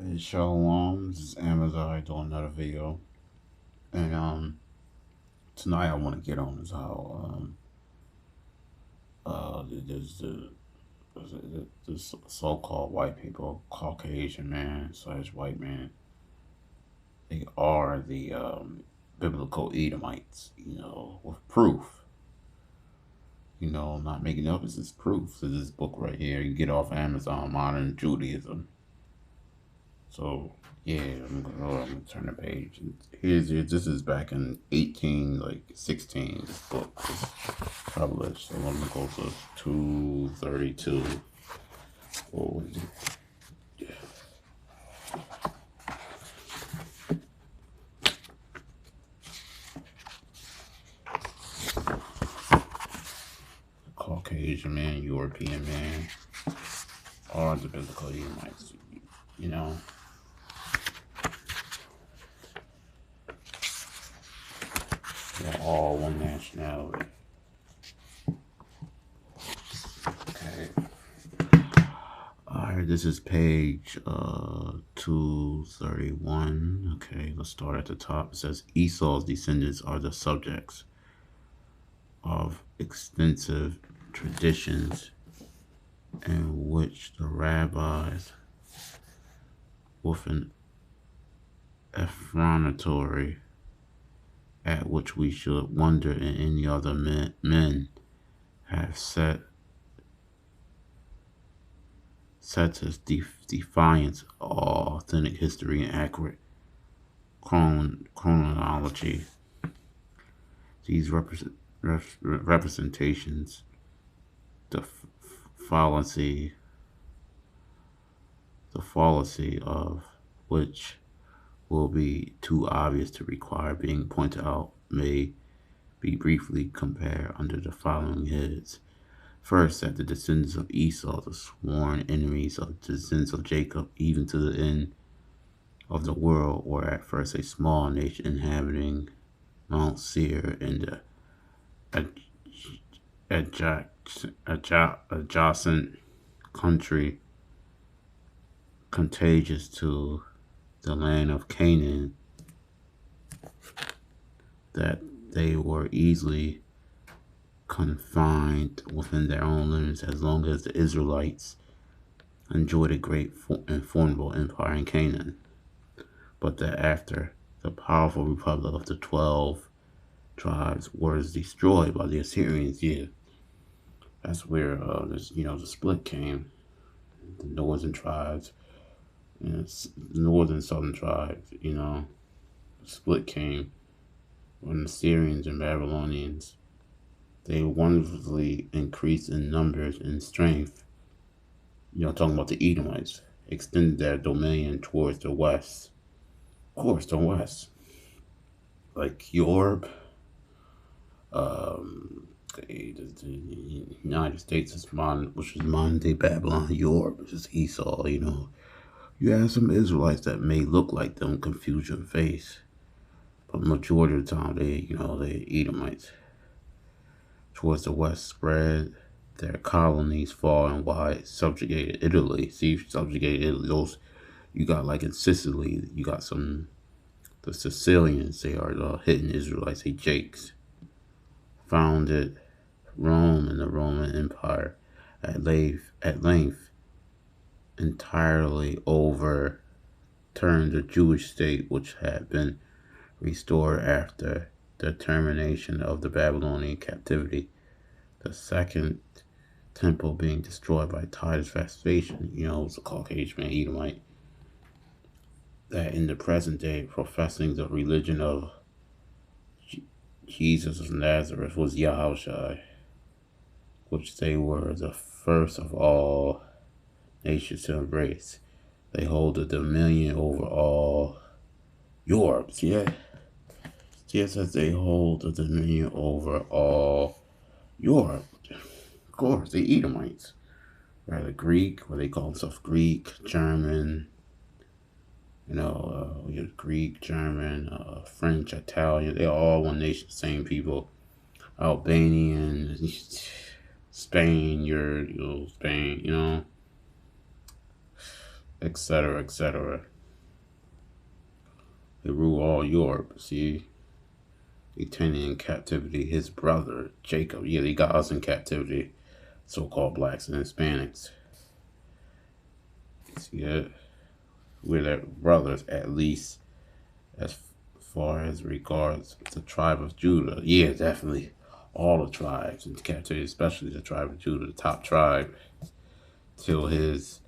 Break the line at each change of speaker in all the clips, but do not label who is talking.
Hey, Shalom, this is Amazon doing another video. And tonight I want to get on is how there's the so-called white people, Caucasian man slash white man, they are the biblical Edomites, with proof. Not making up, it's just proof. So this book right here, you get off Amazon, Modern Judaism. So yeah, I'm gonna turn the page. This is back in 16. This book was published. So I'm gonna go to 232. What was it? Caucasian man, European man, all the biblical Edomites. You know, they're all one nationality. Okay. Alright, this is page 231. Okay, let's start at the top. It says Esau's descendants are the subjects of extensive traditions in which the rabbis, with an effrontery at which we should wonder in any other men have set as defiance all authentic history and accurate chronology. These representations, the fallacy of which will be too obvious to require being pointed out, may be briefly compared under the following heads. First, that the descendants of Esau, the sworn enemies of the descendants of Jacob, even to the end of the world, were at first a small nation inhabiting Mount Seir in the adjacent country contiguous to the land of Canaan, that they were easily confined within their own limits as long as the Israelites enjoyed a great and formidable empire in Canaan, but that after the powerful republic of the 12 tribes was destroyed by the Assyrians, that's where the split came. The northern tribes, the northern southern tribes, the split came when the Assyrians and Babylonians, they wonderfully increased in numbers and strength. Talking about the Edomites, extended their dominion towards the west. Of course, the west. Like Europe, the United States is which is modern day Babylon. Europe, which is Esau, You have some Israelites that may look like them, confusion face. But majority of the time, they Edomites. Towards the west spread their colonies far and wide, subjugated Italy. See, subjugated Italy. Those you got like in Sicily, you got the Sicilians. They are the hidden Israelites. They Jakes founded Rome and the Roman Empire. At length, entirely overturned the Jewish state, which had been restored after the termination of the Babylonian captivity, the second temple being destroyed by Titus Vespasian. It was a Caucasian man, Edomite, that in the present day, professing the religion of Jesus of Nazareth was Yahushua, which they were the first of all nations to embrace. They hold the dominion over all Europe. Just as they hold the dominion over all Europe. Of course, the Edomites. Rather Greek, what they call themselves Greek, German, Greek, German, French, Italian. They're all one nation, same people. Albanian, Spain, Spain, etc., etc. They rule all Europe. See, they taken in captivity his brother Jacob. Yeah, they got us in captivity, so-called blacks and Hispanics. See that? We're their brothers, at least as far as regards the tribe of Judah. Yeah, definitely. All the tribes in captivity, especially the tribe of Judah, the top tribe, till his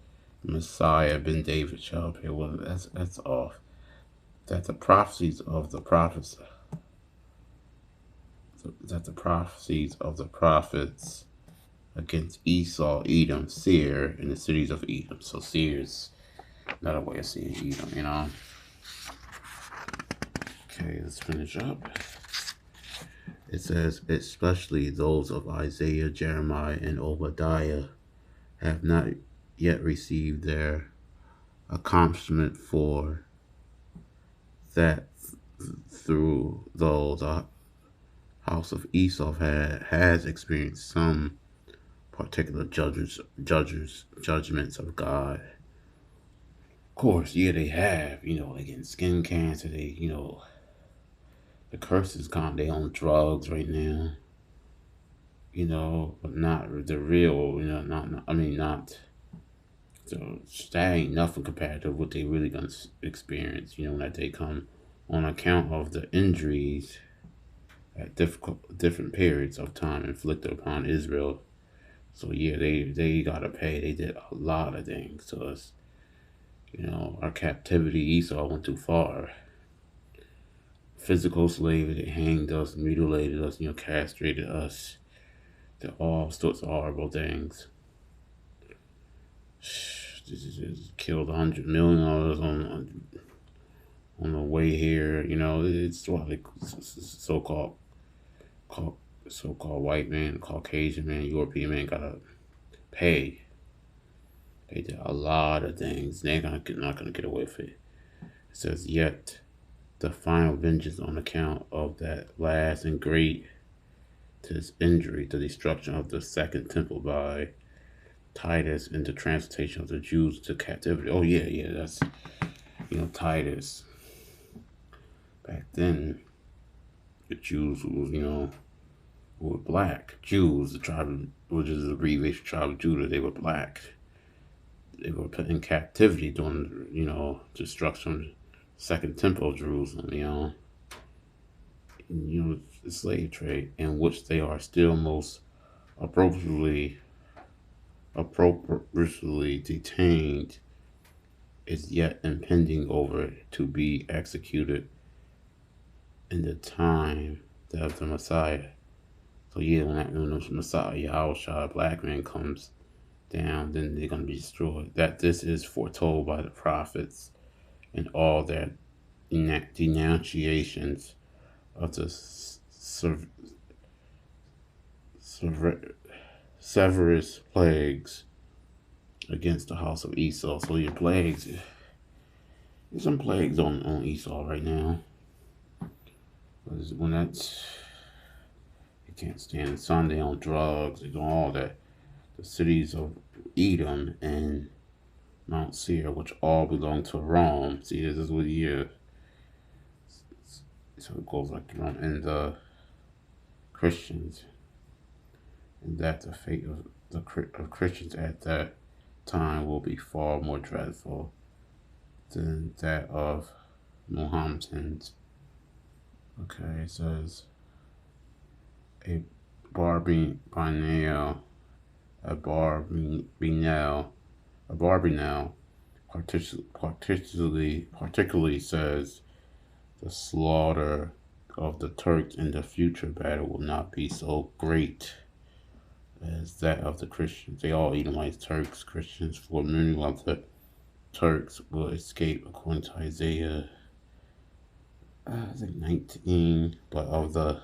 Messiah ben David shall appear. Well, that's off. That the prophecies of the prophets, that the prophecies of the prophets against Esau-Edom, Seir, in the cities of Edom. So Seir is another way of seeing Edom, you know. Okay, let's finish up. It says, especially those of Isaiah, Jeremiah, and Obadiah have not yet received their accomplishment, for that through those house of Esau has experienced some particular judgments of God. Of course, yeah, they have. You know, they getting skin cancer. They, you know, the curses come. They on drugs right now. You know, but not the real. You know, not. So that ain't nothing compared to what they really gonna experience. You know, that they come on account of the injuries at different periods of time inflicted upon Israel. So yeah, they gotta pay. They did a lot of things to us. You know, our captivity, Esau went too far. Physical slavery, they hanged us, mutilated us, you know, castrated us. Did all sorts of horrible things. Killed 100 million of us on the way here. You know, it's what they so-called white man, Caucasian man, European man gotta pay. They did a lot of things. They're not gonna get away with it. It says, yet the final vengeance on account of that last and great to his injury, the destruction of the second temple by Titus, and the transportation of the Jews to captivity. Oh yeah, that's, you know, Titus. Back then, the Jews was, you know, were black. Jews, the tribe, which is the abbreviation tribe of Judah, they were black. They were put in captivity during, you know, destruction of the second temple of Jerusalem, you know. And, you know, the slave trade, in which they are still most appropriately detained, is yet impending over to be executed in the time of the Messiah. So yeah, when the Messiah, Yahushua, black man, comes down, then they're going to be destroyed. That this is foretold by the prophets and all their denunciations of the severest plagues against the house of Esau. So your plagues, there's some plagues on Esau right now. When that's, you can't stand the sun, they on drugs, they doing all that. The cities of Edom and Mount Seir, which all belong to Rome. See, this is what year. So it goes like Rome and the Christians, and that the fate of Christians at that time will be far more dreadful than that of Mohammedans. Okay, it says a Barbinel, particularly says the slaughter of the Turks in the future battle will not be so great as that of the Christians. They all Edomites, Turks, Christians, for many of the Turks will escape, according to Isaiah, I think 19, but of the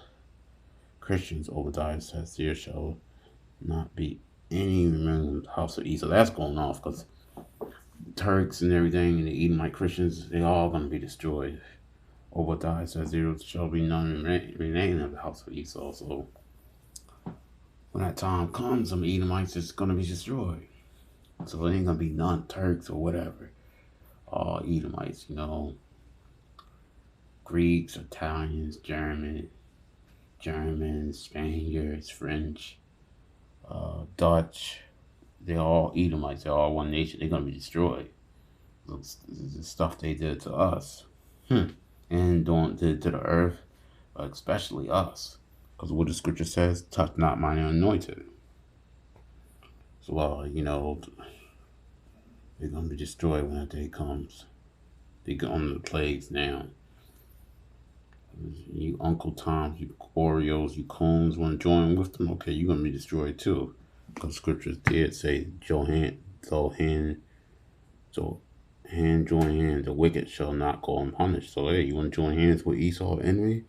Christians, Obadiah says, there shall not be any remaining of the house of Esau. That's going off, because Turks and everything, and the Edomite Christians, they all going to be destroyed. Obadiah says, there shall be none remaining of the house of Esau. So when that time comes, some Edomites is going to be destroyed. So it ain't going to be none Turks or whatever. All Edomites, you know. Greeks, Italians, Germans, Spaniards, French, Dutch. They're all Edomites. They're all one nation. They're going to be destroyed. This is the stuff they did to us. And did to the earth, especially us. Because what the scripture says, touch not mine anointed. So, they're going to be destroyed when that day comes. They're going to the plagues now. You Uncle Toms, you Oreos, you Cones want to join with them? Okay, you're going to be destroyed too. Because scriptures did say, hand join hand, the wicked shall not go unpunished. So, hey, you want to join hands with Esau enemy?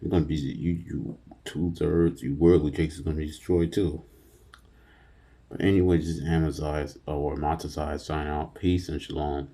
You're going to be, you 2/3, you worldly cakes is going to be destroyed too. But anyway, this is Amaziah or Matazai sign out. Peace and shalom.